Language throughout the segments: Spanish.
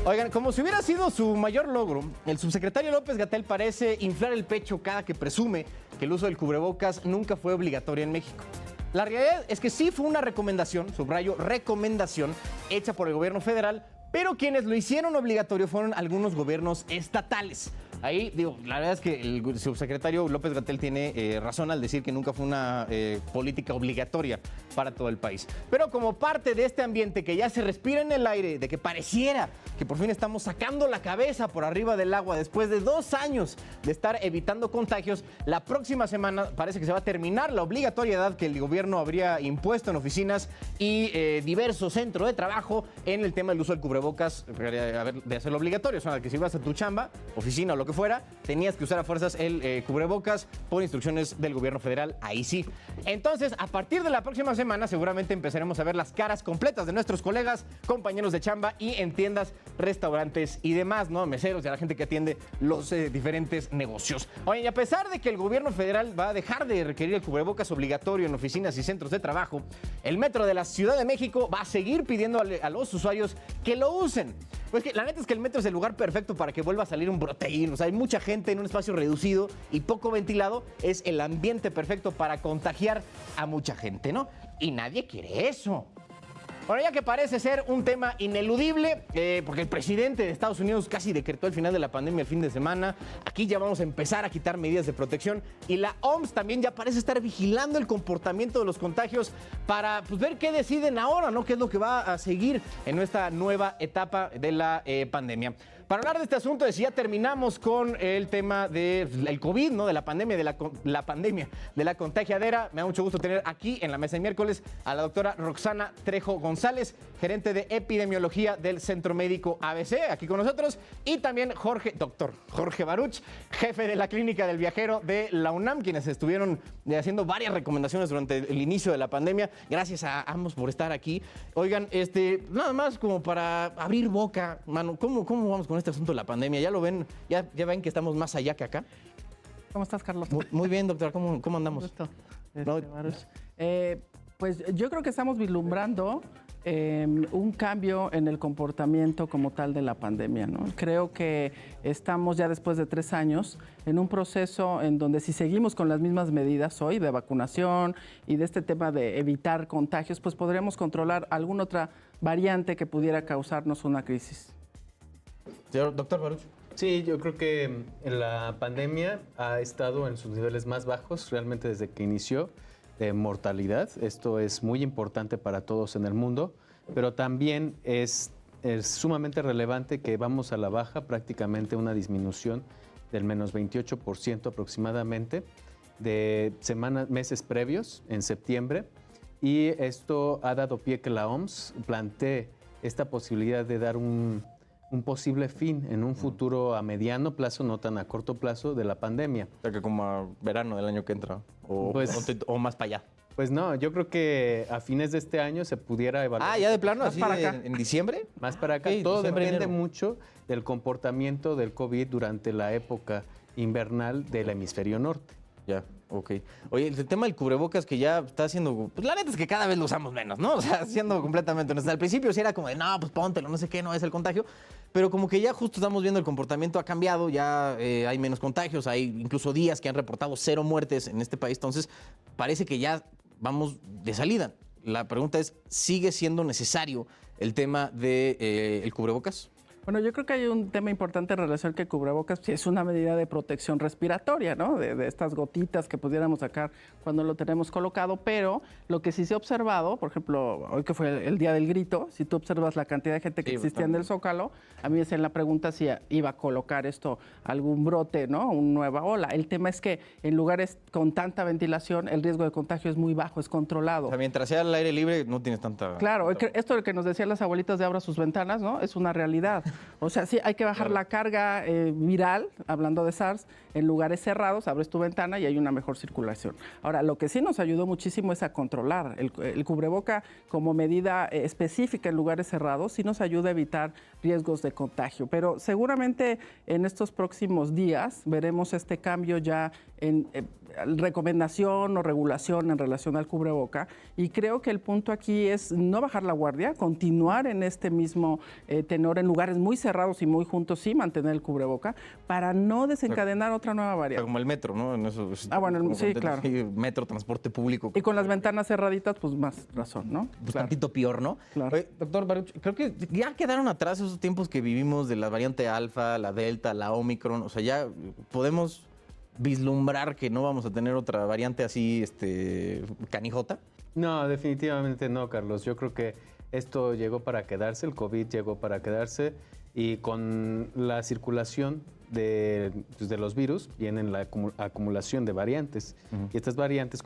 Oigan, como si hubiera sido su mayor logro, el subsecretario López-Gatell parece inflar el pecho cada que presume que el uso del cubrebocas nunca fue obligatorio en México. La realidad es que sí fue una recomendación, subrayo, recomendación, hecha por el gobierno federal, pero quienes lo hicieron obligatorio fueron algunos gobiernos estatales. Ahí, digo, la verdad es que el subsecretario López-Gatell tiene razón al decir que nunca fue una política obligatoria para todo el país. Pero como parte de este ambiente que ya se respira en el aire, de que pareciera que por fin estamos sacando la cabeza por arriba del agua después de 2 años de estar evitando contagios, la próxima semana parece que se va a terminar la obligatoriedad que el gobierno habría impuesto en oficinas y diversos centros de trabajo en el tema del uso del cubrebocas, de hacerlo obligatorio. O sea, que si ibas a tu chamba, oficina o lo que fuera, tenías que usar a fuerzas el cubrebocas por instrucciones del gobierno federal, ahí sí. Entonces, a partir de la próxima semana, seguramente empezaremos a ver las caras completas de nuestros colegas, compañeros de chamba y en tiendas, restaurantes y demás, ¿no? Meseros y a la gente que atiende los diferentes negocios. Oye, y a pesar de que el gobierno federal va a dejar de requerir el cubrebocas obligatorio en oficinas y centros de trabajo, el Metro de la Ciudad de México va a seguir pidiendo a los usuarios que lo usen. Pues que la neta es que el metro es el lugar perfecto para que vuelva a salir un broteín. O sea, hay mucha gente en un espacio reducido y poco ventilado. Es el ambiente perfecto para contagiar a mucha gente, ¿no? Y nadie quiere eso. Bueno, ya que parece ser un tema ineludible, porque el presidente de Estados Unidos casi decretó el final de la pandemia el fin de semana, aquí ya vamos a empezar a quitar medidas de protección y la OMS también ya parece estar vigilando el comportamiento de los contagios para pues, ver qué deciden ahora, ¿no? Qué es lo que va a seguir en nuestra nueva etapa de la pandemia. Para hablar de este asunto, de si ya terminamos con el tema del COVID, ¿no? De la pandemia, la pandemia de la contagiadera, me da mucho gusto tener aquí en la mesa de miércoles a la doctora Roxana Trejo González, gerente de epidemiología del Centro Médico ABC, aquí con nosotros, y también doctor Jorge Baruch, jefe de la Clínica del Viajero de la UNAM, quienes estuvieron haciendo varias recomendaciones durante el inicio de la pandemia. Gracias a ambos por estar aquí. Oigan, nada más como para abrir boca, mano, ¿cómo vamos con este asunto de la pandemia? ¿Ya lo ven? ¿Ya ven que estamos más allá que acá? ¿Cómo estás, Carlos? Muy bien, doctora. ¿Cómo andamos? Gusto. No. Pues yo creo que estamos vislumbrando un cambio en el comportamiento como tal de la pandemia, ¿no? Creo que estamos ya después de 3 años en un proceso en donde si seguimos con las mismas medidas hoy de vacunación y de este tema de evitar contagios, pues podríamos controlar alguna otra variante que pudiera causarnos una crisis. Señor doctor Baruch. Sí, yo creo que la pandemia ha estado en sus niveles más bajos realmente desde que inició de mortalidad. Esto es muy importante para todos en el mundo, pero también es sumamente relevante que vamos a la baja, prácticamente una disminución del menos 28% aproximadamente de meses previos, en septiembre, y esto ha dado pie que la OMS plantee esta posibilidad de dar un posible fin en un futuro a mediano plazo, no tan a corto plazo, de la pandemia. O sea, que como a verano del año que entra, o más para allá. Pues no, yo creo que a fines de este año se pudiera evaluar. Ah, ya de plano, así para acá. ¿En diciembre? Más para acá. Sí, todo diciembre, depende enero. mucho del comportamiento del COVID durante la época invernal del hemisferio norte. Ya, ok. Oye, el tema del cubrebocas que ya está haciendo... Pues la neta es que cada vez lo usamos menos, ¿no? O sea, siendo completamente honesto. Al principio sí era como de, no, pues póntelo, no sé qué, no es el contagio. Pero como que ya justo estamos viendo el comportamiento ha cambiado, ya hay menos contagios, hay incluso días que han reportado 0 muertes en este país. Entonces, parece que ya vamos de salida. La pregunta es, ¿sigue siendo necesario el tema del cubrebocas? Bueno, yo creo que hay un tema importante en relación que el cubrebocas sí, es una medida de protección respiratoria, ¿no? De estas gotitas que pudiéramos sacar cuando lo tenemos colocado, pero lo que sí se ha observado, por ejemplo, hoy que fue el Día del Grito, si tú observas la cantidad de gente que existía en el Zócalo, a mí me hacían la pregunta si iba a colocar esto algún brote, ¿no? Una nueva ola. El tema es que en lugares con tanta ventilación, el riesgo de contagio es muy bajo, es controlado. O sea, mientras sea al aire libre, no tienes tanta... Claro, esto de que nos decían las abuelitas de abra sus ventanas, ¿no? Es una realidad. O sea, sí, hay que bajar la carga viral, hablando de SARS, en lugares cerrados, abres tu ventana y hay una mejor circulación. Ahora, lo que sí nos ayudó muchísimo es a controlar. El cubreboca como medida específica en lugares cerrados sí nos ayuda a evitar riesgos de contagio. Pero seguramente en estos próximos días veremos este cambio ya en recomendación o regulación en relación al cubreboca, y creo que el punto aquí es no bajar la guardia, continuar en este mismo tenor en lugares muy cerrados cerrados y muy juntos, sí mantener el cubreboca para no desencadenar otra nueva O sea, variante. como el metro, ¿no? En eso, Bueno, como sí, claro. Metro, transporte público. Y con las ventanas cerraditas, pues más razón, ¿no? Pues Claro. tantito peor, ¿no? Claro. Oye, doctor Baruch, creo que ya quedaron atrás esos tiempos que vivimos de la variante alfa, la delta, la omicron. O sea, ya podemos vislumbrar que no vamos a tener otra variante así, canijota. No, definitivamente no, Carlos. Yo creo que esto llegó para quedarse, el COVID llegó para quedarse y con la circulación pues, de los virus viene la acumulación de variantes. Y estas variantes,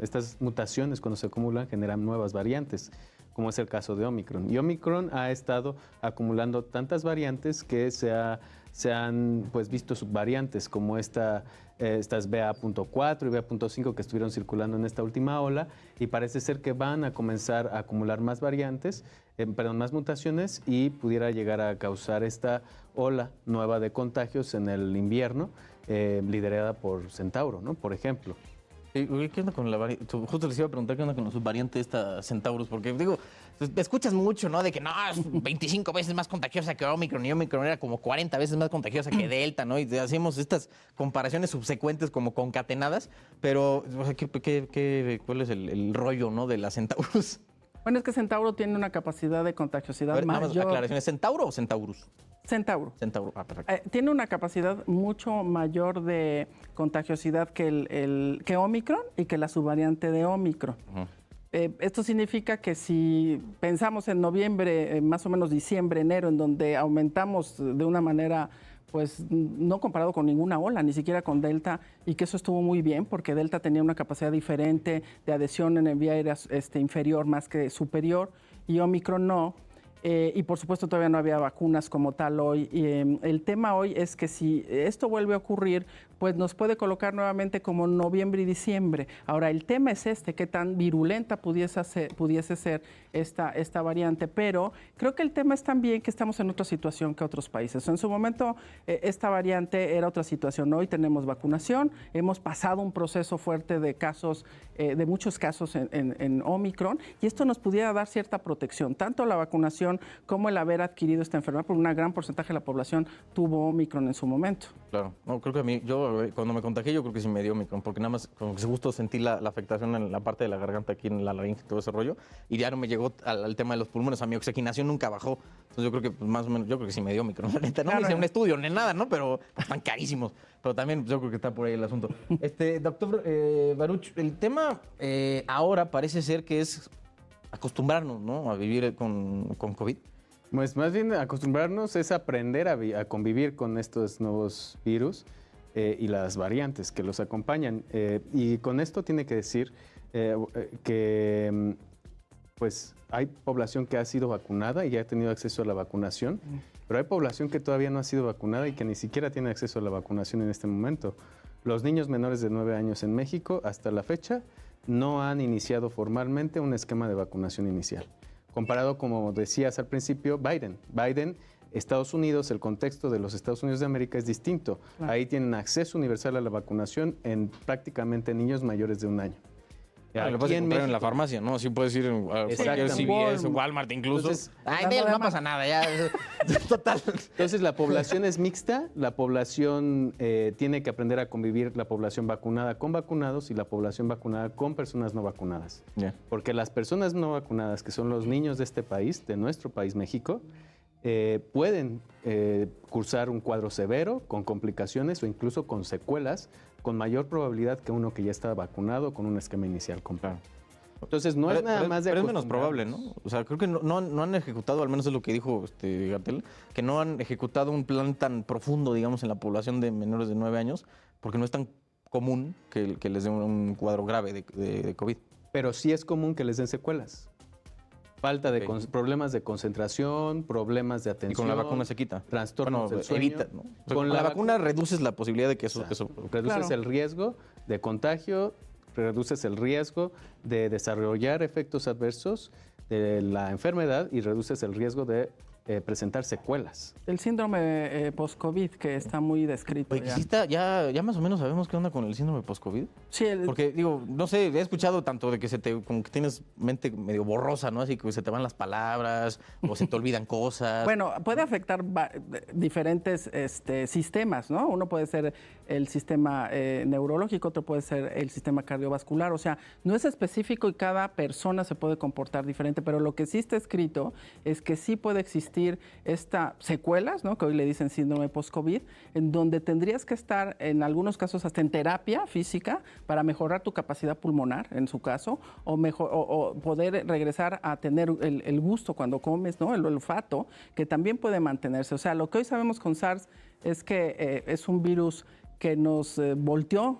estas mutaciones cuando se acumulan generan nuevas variantes, como es el caso de Omicron. Y Omicron ha estado acumulando tantas variantes que se han pues, visto subvariantes como estas BA.4 y BA.5 que estuvieron circulando en esta última ola y parece ser que van a comenzar a acumular más variantes, más mutaciones y pudiera llegar a causar esta ola nueva de contagios en el invierno, liderada por Centauro, ¿no? Por ejemplo. ¿Qué onda con la variante? Justo les iba a preguntar qué onda con la subvariante esta Centaurus, porque digo, escuchas mucho, ¿no? De que no, es 25 veces más contagiosa que Omicron y Omicron era como 40 veces más contagiosa que Delta, ¿no? Y hacemos estas comparaciones subsecuentes como concatenadas, pero o sea, ¿cuál es el rollo, ¿no? De la Centaurus. Bueno, es que Centauro tiene una capacidad de contagiosidad A ver, nada más mayor. aclaración, ¿es Centauro o Centaurus? Centauro. Centauro, perfecto. Tiene una capacidad mucho mayor de contagiosidad que Omicron y que la subvariante de Omicron. Esto significa que si pensamos en noviembre, más o menos diciembre, enero, en donde aumentamos de una manera, pues no comparado con ninguna ola, ni siquiera con Delta, y que eso estuvo muy bien porque Delta tenía una capacidad diferente de adhesión en el vía aérea inferior más que superior, y Omicron no. Y por supuesto todavía no había vacunas como tal hoy. El tema hoy es que si esto vuelve a ocurrir, pues nos puede colocar nuevamente como noviembre y diciembre. Ahora, el tema es qué tan virulenta pudiese ser esta variante, pero creo que el tema es también que estamos en otra situación que otros países. En su momento, esta variante era otra situación. Hoy tenemos vacunación, hemos pasado un proceso fuerte de casos, de muchos casos en Omicron, y esto nos pudiera dar cierta protección, tanto la vacunación como el haber adquirido esta enfermedad, porque un gran porcentaje de la población tuvo Omicron en su momento. Claro, no, creo que yo cuando me contagié yo creo que sí me dio Omicron, porque nada más como que justo sentí la afectación en la parte de la garganta, aquí en la laringe, todo ese rollo, y ya no me llegó al tema de los pulmones, a mi oxiginación nunca bajó. Entonces yo creo que pues, más o menos, yo creo que sí me dio Omicron, la neta. No me hice un estudio ni nada, ¿no? Pero están carísimos. Pero también yo creo que está por ahí el asunto. Doctor Baruch, el tema ahora parece ser que es acostumbrarnos, ¿no? A vivir con COVID. Pues más bien acostumbrarnos es aprender a convivir con estos nuevos virus y las variantes que los acompañan. Y con esto tiene que decir que pues hay población que ha sido vacunada y ya ha tenido acceso a la vacunación, pero hay población que todavía no ha sido vacunada y que ni siquiera tiene acceso a la vacunación en este momento. Los niños menores de 9 años en México hasta la fecha no han iniciado formalmente un esquema de vacunación inicial. Comparado, como decías al principio, Biden, Estados Unidos, el contexto de los Estados Unidos de América es distinto. Claro. Ahí tienen acceso universal a la vacunación en prácticamente niños mayores de 1 año. Lo puedes comprar en la farmacia, ¿no? Sí puedes ir a cualquier CVS, Walmart incluso. Entonces, no pasa nada, ya. Total. Entonces, la población es mixta, la población tiene que aprender a convivir, la población vacunada con vacunados y la población vacunada con personas no vacunadas. Yeah. Porque las personas no vacunadas, que son los niños de este país, de nuestro país, México, pueden cursar un cuadro severo, con complicaciones o incluso con secuelas, con mayor probabilidad que uno que ya está vacunado con un esquema inicial completo. Entonces, no es nada más de pero es menos probable, ¿no? O sea, creo que no han ejecutado, al menos es lo que dijo Gatell, que no han ejecutado un plan tan profundo, digamos, en la población de menores de 9 años, porque no es tan común que les den un cuadro grave de COVID. Pero sí es común que les den secuelas. Falta de problemas de concentración, problemas de atención. Y con la vacuna se quita. Trastornos del sueño. Evita, ¿no? O sea, con la vacuna reduces la posibilidad de que eso reduces el riesgo de contagio, reduces el riesgo de desarrollar efectos adversos de la enfermedad y reduces el riesgo de presentar secuelas. El síndrome post-COVID, que está muy descrito. Oye, que ya. sí está, ya más o menos sabemos qué onda con el síndrome post-COVID. Sí, Porque, digo, no sé, he escuchado tanto de que como que tienes mente medio borrosa, ¿no? Así que se te van las palabras o se te olvidan cosas. bueno, puede afectar diferentes sistemas, ¿no? Uno puede ser el sistema neurológico, otro puede ser el sistema cardiovascular. O sea, no es específico y cada persona se puede comportar diferente, pero lo que sí está escrito es que sí puede existir estas secuelas, ¿no? Que hoy le dicen síndrome post-COVID, en donde tendrías que estar, en algunos casos, hasta en terapia física para mejorar tu capacidad pulmonar, en su caso, o poder regresar a tener el gusto cuando comes, ¿no? El olfato, que también puede mantenerse. O sea, lo que hoy sabemos con SARS es que es un virus que nos volteó,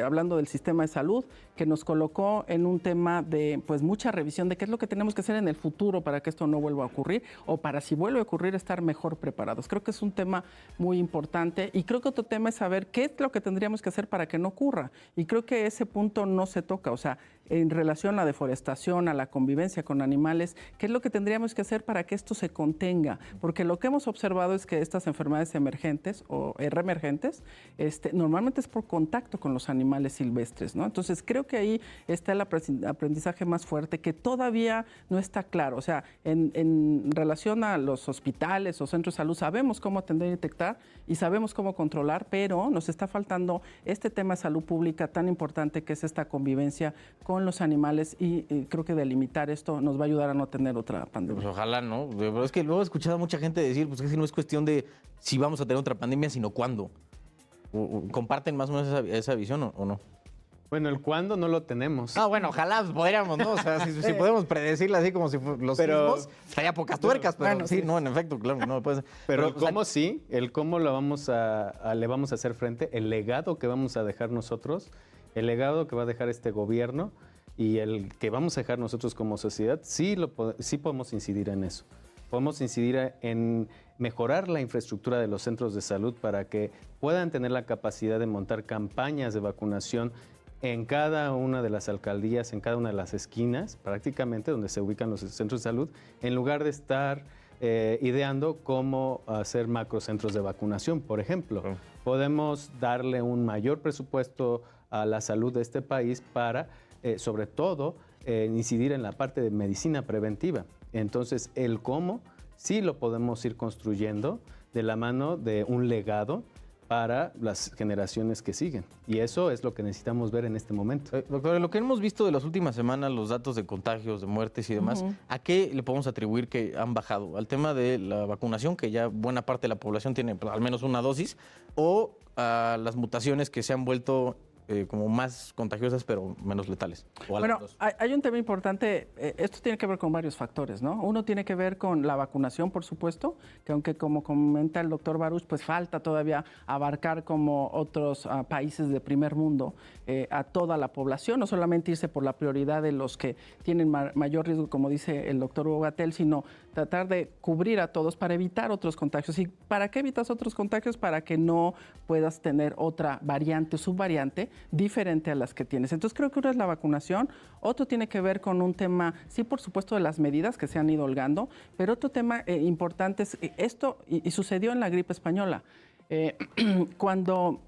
hablando del sistema de salud, que nos colocó en un tema de pues mucha revisión de qué es lo que tenemos que hacer en el futuro para que esto no vuelva a ocurrir o para si vuelve a ocurrir estar mejor preparados. Creo que es un tema muy importante y creo que otro tema es saber qué es lo que tendríamos que hacer para que no ocurra y creo que ese punto no se toca, o sea, en relación a la deforestación, a la convivencia con animales, qué es lo que tendríamos que hacer para que esto se contenga, porque lo que hemos observado es que estas enfermedades emergentes o reemergentes normalmente es por contacto con los animales silvestres, ¿no? Entonces creo que ahí está el aprendizaje más fuerte que todavía no está claro. O sea, en relación a los hospitales o centros de salud sabemos cómo atender y detectar y sabemos cómo controlar, pero nos está faltando este tema de salud pública tan importante que es esta convivencia con los animales y creo que delimitar esto nos va a ayudar a no tener otra pandemia. Pues ojalá, ¿no? Pero es que luego he escuchado a mucha gente decir, pues que si no es cuestión de si vamos a tener otra pandemia, sino cuándo. ¿Comparten más o menos esa visión o no? Bueno, el cuándo no lo tenemos. No, bueno, ojalá podríamos, ¿no? O sea, si podemos predecirlo así como si los sismos, estaría pocas tuercas, pero bueno, sí, no, en efecto, claro, no puede ser. Pero el o sea, cómo sí, el cómo le vamos a hacer frente, el legado que vamos a dejar nosotros, el legado que va a dejar este gobierno y el que vamos a dejar nosotros como sociedad, sí podemos incidir en eso. Podemos incidir en mejorar la infraestructura de los centros de salud para que puedan tener la capacidad de montar campañas de vacunación en cada una de las alcaldías, en cada una de las esquinas, prácticamente donde se ubican los centros de salud, en lugar de estar ideando cómo hacer macrocentros de vacunación, por ejemplo. Podemos darle un mayor presupuesto a la salud de este país para, sobre todo, incidir en la parte de medicina preventiva. Entonces, el cómo sí lo podemos ir construyendo de la mano de un legado para las generaciones que siguen. Y eso es lo que necesitamos ver en este momento. Doctor, lo que hemos visto de las últimas semanas, los datos de contagios, de muertes y demás, ¿a qué le podemos atribuir que han bajado? ¿Al tema de la vacunación, que ya buena parte de la población tiene pues, al menos una dosis, o a las mutaciones que se han vuelto como más contagiosas pero menos letales? Bueno, hay un tema importante, esto tiene que ver con varios factores, ¿no? Uno tiene que ver con la vacunación, por supuesto, que aunque como comenta el doctor Baruch, pues falta todavía abarcar como otros países de primer mundo a toda la población, no solamente irse por la prioridad de los que tienen mayor riesgo, como dice el doctor Hugo Gatell, sino tratar de cubrir a todos para evitar otros contagios. ¿Y para qué evitas otros contagios? Para que no puedas tener otra variante o subvariante diferente a las que tienes. Entonces creo que uno es la vacunación, otro tiene que ver con un tema, sí, por supuesto, de las medidas que se han ido holgando, pero otro tema importante es esto, y sucedió en la gripe española, cuando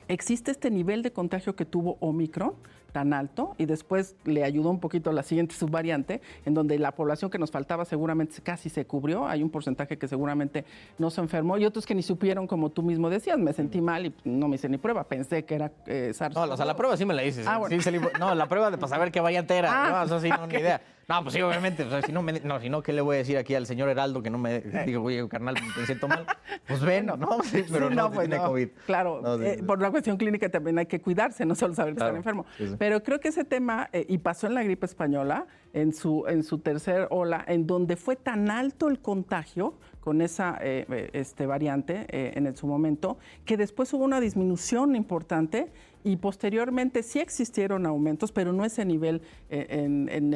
existe este nivel de contagio que tuvo Omicron, tan alto, y después le ayudó un poquito a la siguiente subvariante, en donde la población que nos faltaba seguramente casi se cubrió, hay un porcentaje que seguramente no se enfermó, y otros que ni supieron, como tú mismo decías, me sentí mal y no me hice ni prueba, pensé que era SARS. No, o sea, la prueba sí me la hice. Bueno. Sí, no, la prueba para saber qué variante era. No, eso sí, no, okay. ni idea. No, pues sí, obviamente. O sea, si no, ¿qué le voy a decir aquí al señor Heraldo que no me digo, oye, carnal, me siento mal? Pues ven, ¿no? Sí, pero sí, no pues tiene COVID. Claro, No, sí. por la cuestión clínica también hay que cuidarse, no solo saber que Claro, están enfermo. sí. Pero creo que ese tema, y pasó en la gripe española, en su tercer ola, en donde fue tan alto el contagio con esa variante en su momento, que después hubo una disminución importante y posteriormente sí existieron aumentos, pero no ese nivel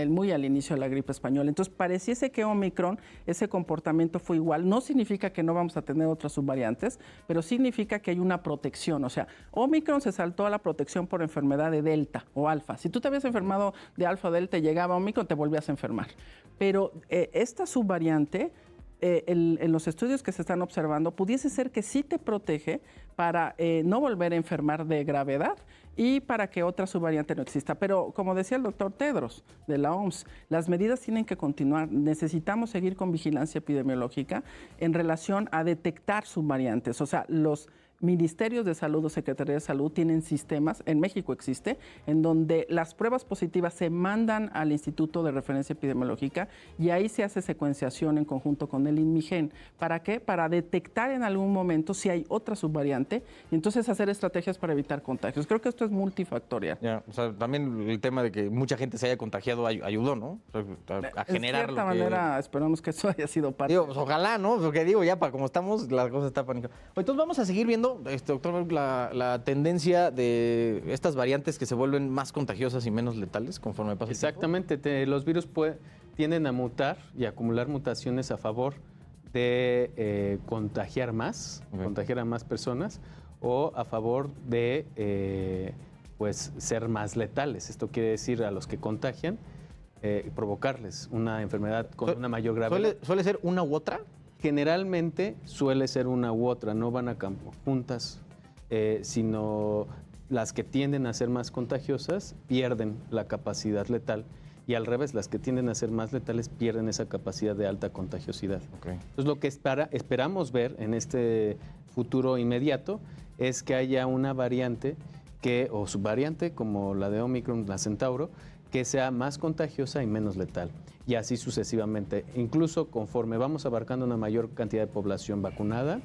muy al inicio de la gripe española. Entonces pareciese que Omicron, ese comportamiento fue igual. No significa que no vamos a tener otras subvariantes, pero significa que hay una protección. O sea, Omicron se saltó a la protección por enfermedad de Delta o Alfa. Si tú te habías enfermado de Alfa o Delta y llegaba Omicron, te volvías a enfermar. Pero esta subvariante en los estudios que se están observando, pudiese ser que sí te protege para no volver a enfermar de gravedad y para que otra subvariante no exista. Pero como decía el doctor Tedros de la OMS, las medidas tienen que continuar. Necesitamos seguir con vigilancia epidemiológica en relación a detectar subvariantes. O sea, los ministerios de salud o secretaría de salud tienen sistemas, en México existe, en donde las pruebas positivas se mandan al Instituto de Referencia Epidemiológica y ahí se hace secuenciación en conjunto con el INMIGEN. ¿Para qué? Para detectar en algún momento si hay otra subvariante y entonces hacer estrategias para evitar contagios. Creo que esto es multifactorial. Ya, o sea, también el tema de que mucha gente se haya contagiado ayudó, ¿no? O sea, a generar de cierta manera, esperamos que eso haya sido parte. Digo, pues, ojalá, ¿no? Porque digo, ya para como estamos, la cosa está pánica. Entonces vamos a seguir viendo, doctor, la tendencia de estas variantes que se vuelven más contagiosas y menos letales conforme pasa el tiempo. Exactamente, los virus tienden a mutar y acumular mutaciones a favor de contagiar más, contagiar a más personas, o a favor de pues ser más letales. Esto quiere decir a los que contagian, provocarles una enfermedad con una mayor gravedad. ¿Suele ser una u otra? Generalmente suele ser una u otra, no van a campo juntas, sino las que tienden a ser más contagiosas pierden la capacidad letal y al revés, las que tienden a ser más letales pierden esa capacidad de alta contagiosidad. Okay. Entonces lo que esperamos ver en este futuro inmediato es que haya una variante o subvariante como la de Omicron, la Centauro, que sea más contagiosa y menos letal. Y así sucesivamente. Incluso conforme vamos abarcando una mayor cantidad de población vacunada,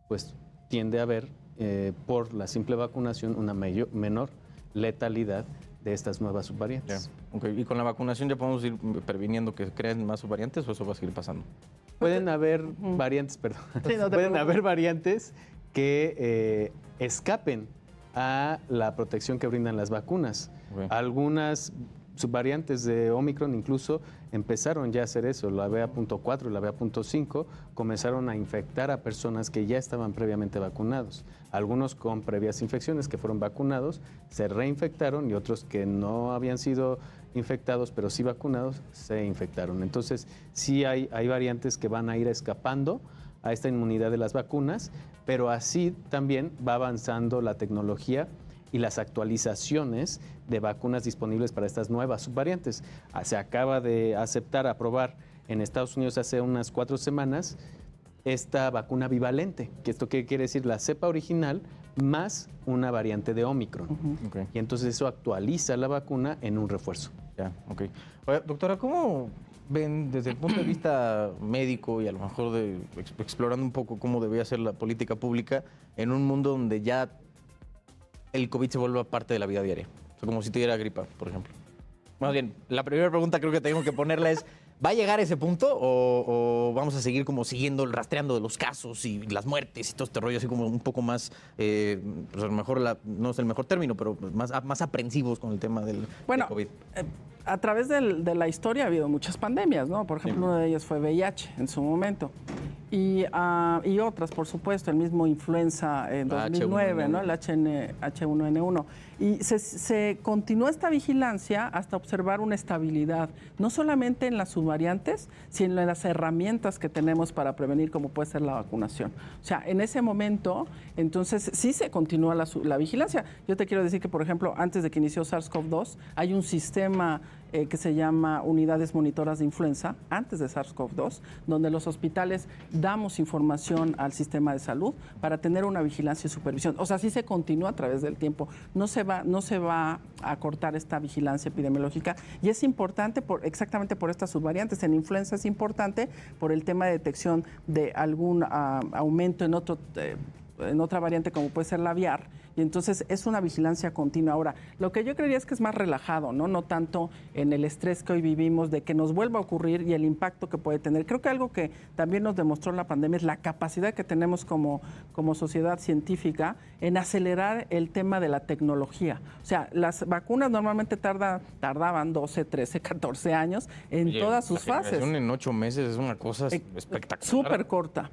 pues tiende a haber, por la simple vacunación, una menor letalidad de estas nuevas subvariantes. Yeah. Okay. ¿Y con la vacunación ya podemos ir previniendo que creen más subvariantes o eso va a seguir pasando? Pueden haber variantes, perdón. Sí, pueden haber variantes que escapen a la protección que brindan las vacunas. Okay. Algunas subvariantes de Omicron incluso empezaron ya a hacer eso. La BA.4 y la BA.5 comenzaron a infectar a personas que ya estaban previamente vacunados. Algunos con previas infecciones que fueron vacunados se reinfectaron y otros que no habían sido infectados pero sí vacunados se infectaron. Entonces sí hay variantes que van a ir escapando a esta inmunidad de las vacunas, pero así también va avanzando la tecnología y las actualizaciones de vacunas disponibles para estas nuevas subvariantes. Se acaba de aprobar en Estados Unidos hace unas 4 semanas esta vacuna bivalente, que esto qué quiere decir, la cepa original más una variante de Omicron. Okay. Y entonces eso actualiza la vacuna en un refuerzo. Ya, ok. Oye, doctora, ¿cómo ven desde el punto de vista médico y a lo mejor explorando un poco cómo debería ser la política pública en un mundo donde ya el COVID se vuelva parte de la vida diaria? O sea, como si tuviera gripa, por ejemplo. Más bien, la primera pregunta creo que tengo que ponerla es, ¿va a llegar a ese punto o vamos a seguir como siguiendo el rastreando de los casos y las muertes y todo este rollo así como un poco más, pues a lo mejor no es el mejor término, pero más aprensivos con el tema del COVID? A través de la historia ha habido muchas pandemias, ¿no? Por ejemplo, una de ellas fue VIH en su momento. Y otras, por supuesto, el mismo influenza en 2009, ¿no? El H1N1. Y se continuó esta vigilancia hasta observar una estabilidad, no solamente en las subvariantes, sino en las herramientas que tenemos para prevenir, como puede ser la vacunación. O sea, en ese momento, entonces, sí se continúa la vigilancia. Yo te quiero decir que, por ejemplo, antes de que inició SARS-CoV-2, hay un sistema que se llama Unidades Monitoras de Influenza, antes de SARS-CoV-2, donde los hospitales damos información al sistema de salud para tener una vigilancia y supervisión. O sea, sí se continúa a través del tiempo. No se va a cortar esta vigilancia epidemiológica y es importante exactamente por estas subvariantes. En influenza es importante por el tema de detección de algún aumento en otra variante como puede ser la aviar. Y entonces es una vigilancia continua. Ahora, lo que yo creería es que es más relajado, ¿no? Tanto en el estrés que hoy vivimos de que nos vuelva a ocurrir y el impacto que puede tener. Creo que algo que también nos demostró la pandemia es la capacidad que tenemos como sociedad científica en acelerar el tema de la tecnología. O sea, las vacunas normalmente tardaban 12, 13, 14 años en todas sus fases. En 8 meses es una cosa espectacular. Súper corta.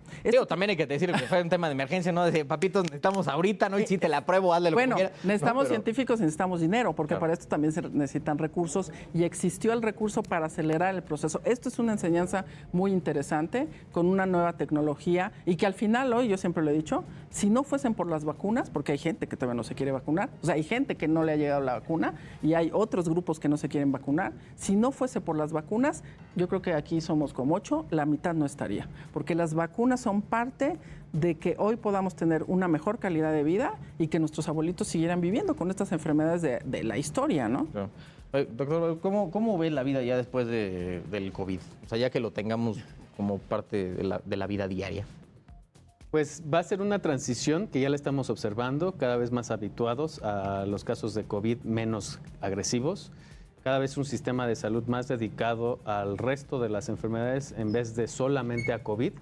También hay que decir que fue un tema de emergencia, ¿no? De papito, necesitamos ahorita, ¿no? Y sí te la apruebo, hazle lo bueno, que quieras. necesitamos No, pero- científicos, necesitamos dinero, porque Claro. para esto también se necesitan recursos y existió el recurso para acelerar el proceso. Esto es una enseñanza muy interesante, con una nueva tecnología y que al final hoy, yo siempre lo he dicho, si no fuesen por las vacunas, porque hay gente que todavía no se quiere vacunar, o sea, hay gente que no le ha llegado la vacuna y hay otros grupos que no se quieren vacunar, si no fuese por las vacunas, yo creo que aquí somos como 8, la mitad no estaría, porque las vacunas son parte de que hoy podamos tener una mejor calidad de vida y que nuestros abuelitos siguieran viviendo con estas enfermedades de la historia, ¿no? Claro. Oye, doctor, ¿cómo ve la vida ya después del COVID? O sea, ya que lo tengamos como parte de la vida diaria. Pues va a ser una transición que ya la estamos observando, cada vez más habituados a los casos de COVID menos agresivos, cada vez un sistema de salud más dedicado al resto de las enfermedades en vez de solamente a COVID.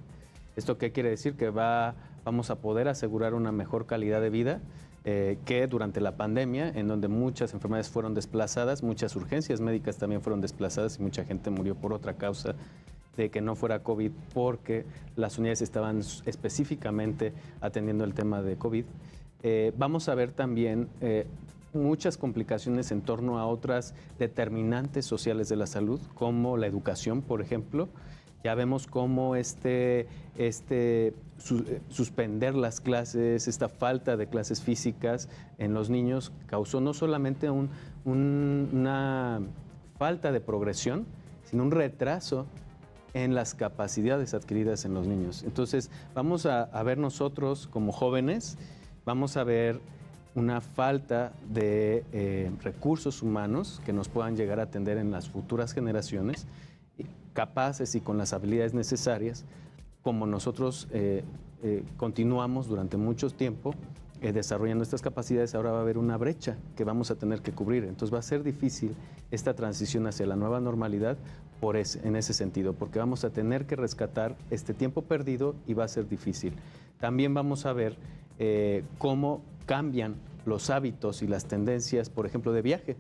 ¿Esto qué quiere decir? Que vamos a poder asegurar una mejor calidad de vida que durante la pandemia, en donde muchas enfermedades fueron desplazadas, muchas urgencias médicas también fueron desplazadas y mucha gente murió por otra causa de que no fuera COVID porque las unidades estaban específicamente atendiendo el tema de COVID. Vamos a ver también muchas complicaciones en torno a otras determinantes sociales de la salud, como la educación, por ejemplo. Ya vemos cómo suspender las clases, esta falta de clases físicas en los niños causó no solamente una falta de progresión, sino un retraso en las capacidades adquiridas en los niños. Entonces, vamos a ver nosotros como jóvenes, vamos a ver una falta de recursos humanos que nos puedan llegar a atender en las futuras generaciones, capaces y con las habilidades necesarias, como nosotros continuamos durante mucho tiempo desarrollando estas capacidades. Ahora va a haber una brecha que vamos a tener que cubrir. Entonces va a ser difícil esta transición hacia la nueva normalidad en ese sentido, porque vamos a tener que rescatar este tiempo perdido y va a ser difícil. También vamos a ver cómo cambian los hábitos y las tendencias, por ejemplo, de viaje.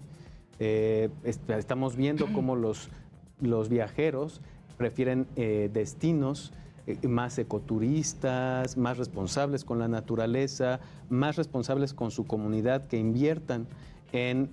Estamos viendo cómo los viajeros prefieren destinos más ecoturistas, más responsables con la naturaleza, más responsables con su comunidad, que inviertan en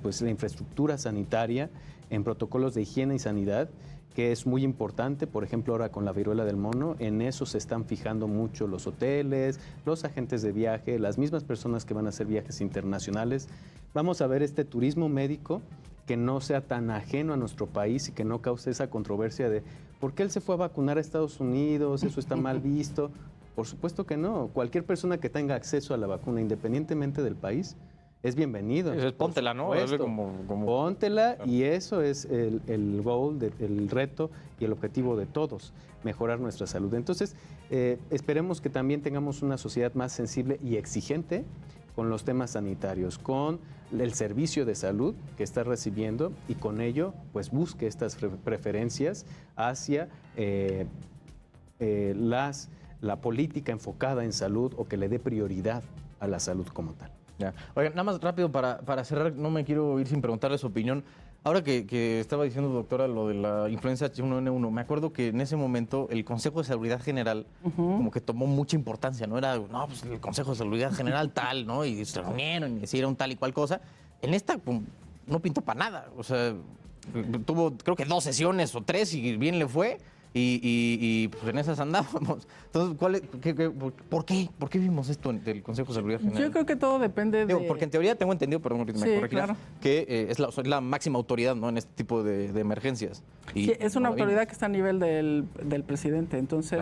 pues, la infraestructura sanitaria, en protocolos de higiene y sanidad, que es muy importante. Por ejemplo, ahora con la viruela del mono, en eso se están fijando mucho los hoteles, los agentes de viaje, las mismas personas que van a hacer viajes internacionales. Vamos a ver este turismo médico que no sea tan ajeno a nuestro país y que no cause esa controversia de ¿por qué él se fue a vacunar a Estados Unidos? ¿Eso está mal visto? Por supuesto que no. Cualquier persona que tenga acceso a la vacuna, independientemente del país, es bienvenido. Es póntela, ¿no? Póntela, y eso es el goal, el reto y el objetivo de todos, mejorar nuestra salud. Entonces, esperemos que también tengamos una sociedad más sensible y exigente con los temas sanitarios, con el servicio de salud que está recibiendo, y con ello pues busque estas preferencias hacia la política enfocada en salud, o que le dé prioridad a la salud como tal. Ya. Oigan, nada más rápido para cerrar, no me quiero ir sin preguntarle su opinión. Ahora que estaba diciendo, doctora, lo de la influenza H1N1, me acuerdo que en ese momento el Consejo de Seguridad General como que tomó mucha importancia, ¿no? Era, no, pues el Consejo de Seguridad General tal, ¿no? Y se reunieron y decían tal y cual cosa. En esta pues, no pintó para nada. O sea, tuvo creo que 2 sesiones o 3 y bien le fue. Y pues en esas andábamos. Entonces, ¿por qué vimos esto del Consejo de Seguridad General? Yo creo que todo depende de... Porque en teoría tengo entendido, perdón, me corregirás, claro, que es la máxima autoridad, ¿no?, en este tipo de emergencias. Sí, es una autoridad que está a nivel del presidente. Entonces,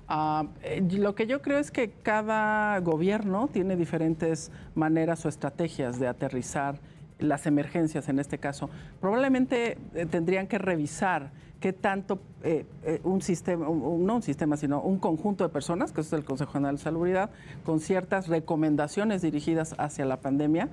claro. Lo que yo creo es que cada gobierno tiene diferentes maneras o estrategias de aterrizar las emergencias en este caso. Probablemente tendrían que revisar qué tanto un sistema, no un sistema, sino un conjunto de personas, que es el Consejo General de Salubridad, con ciertas recomendaciones dirigidas hacia la pandemia,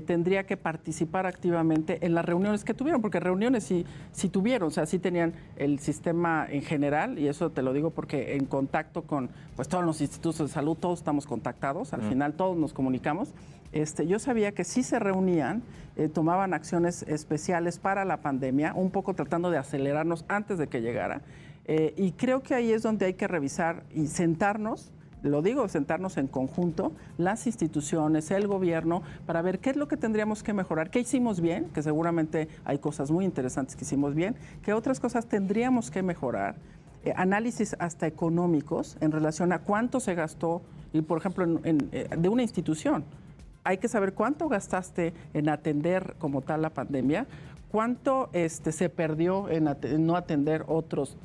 tendría que participar activamente en las reuniones que tuvieron, porque reuniones sí tuvieron, o sea, sí tenían el sistema en general, y eso te lo digo porque en contacto con pues, todos los institutos de salud, todos estamos contactados, al final todos nos comunicamos. Yo sabía que sí se reunían, tomaban acciones especiales para la pandemia, un poco tratando de acelerarnos antes de que llegara. Y creo que ahí es donde hay que revisar y sentarnos lo digo, sentarnos en conjunto, las instituciones, el gobierno, para ver qué es lo que tendríamos que mejorar, qué hicimos bien, que seguramente hay cosas muy interesantes que hicimos bien, qué otras cosas tendríamos que mejorar, análisis hasta económicos en relación a cuánto se gastó, y por ejemplo, de una institución. Hay que saber cuánto gastaste en atender como tal la pandemia, cuánto se perdió en no atender otros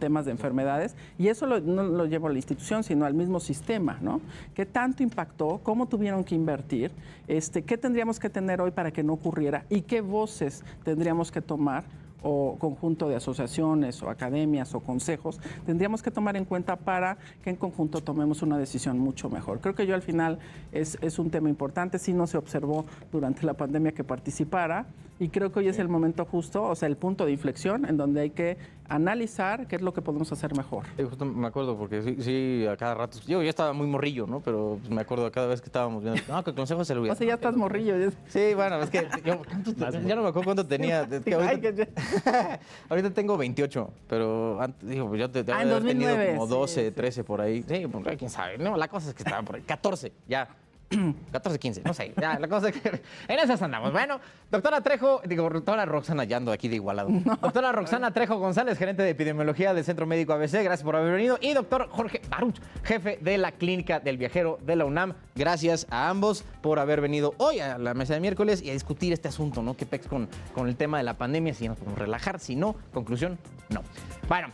temas de enfermedades, y eso no lo llevo a la institución, sino al mismo sistema, ¿no? ¿Qué tanto impactó? ¿Cómo tuvieron que invertir? ¿Qué tendríamos que tener hoy para que no ocurriera? ¿Y qué voces tendríamos que tomar? O conjunto de asociaciones o academias o consejos, tendríamos que tomar en cuenta para que en conjunto tomemos una decisión mucho mejor. Creo que yo al final es un tema importante, sí no se observó durante la pandemia que participara, y creo que hoy es el momento justo, o sea, el punto de inflexión en donde hay que analizar qué es lo que podemos hacer mejor. Sí, justo me acuerdo, porque sí, a cada rato, yo ya estaba muy morrillo, ¿no? Pero pues, me acuerdo cada vez que estábamos viendo, no, que el consejo se lo voy a... O sea, ya estás morrillo. Sí, bueno, es que yo ya no me acuerdo cuánto tenía. Es que ahorita tengo 28, pero antes, digo, pues yo te en haber 2009, tenido como 12, sí. 13 por ahí. Sí, pues, quién sabe. No, la cosa es que estaban por ahí. 14, ya. 14, 15, no sé. Ya, la cosa es que en esas andamos. Bueno, doctora Trejo, doctora Roxana, ya ando aquí de igualado. No. Doctora Roxana Trejo González, gerente de epidemiología del Centro Médico ABC, gracias por haber venido. Y doctor Jorge Baruch, jefe de la Clínica del Viajero de la UNAM, gracias a ambos por haber venido hoy a la mesa de miércoles y a discutir este asunto, ¿no? ¿Qué pex con el tema de la pandemia? Si nos podemos relajar, si no, conclusión, no. Bueno.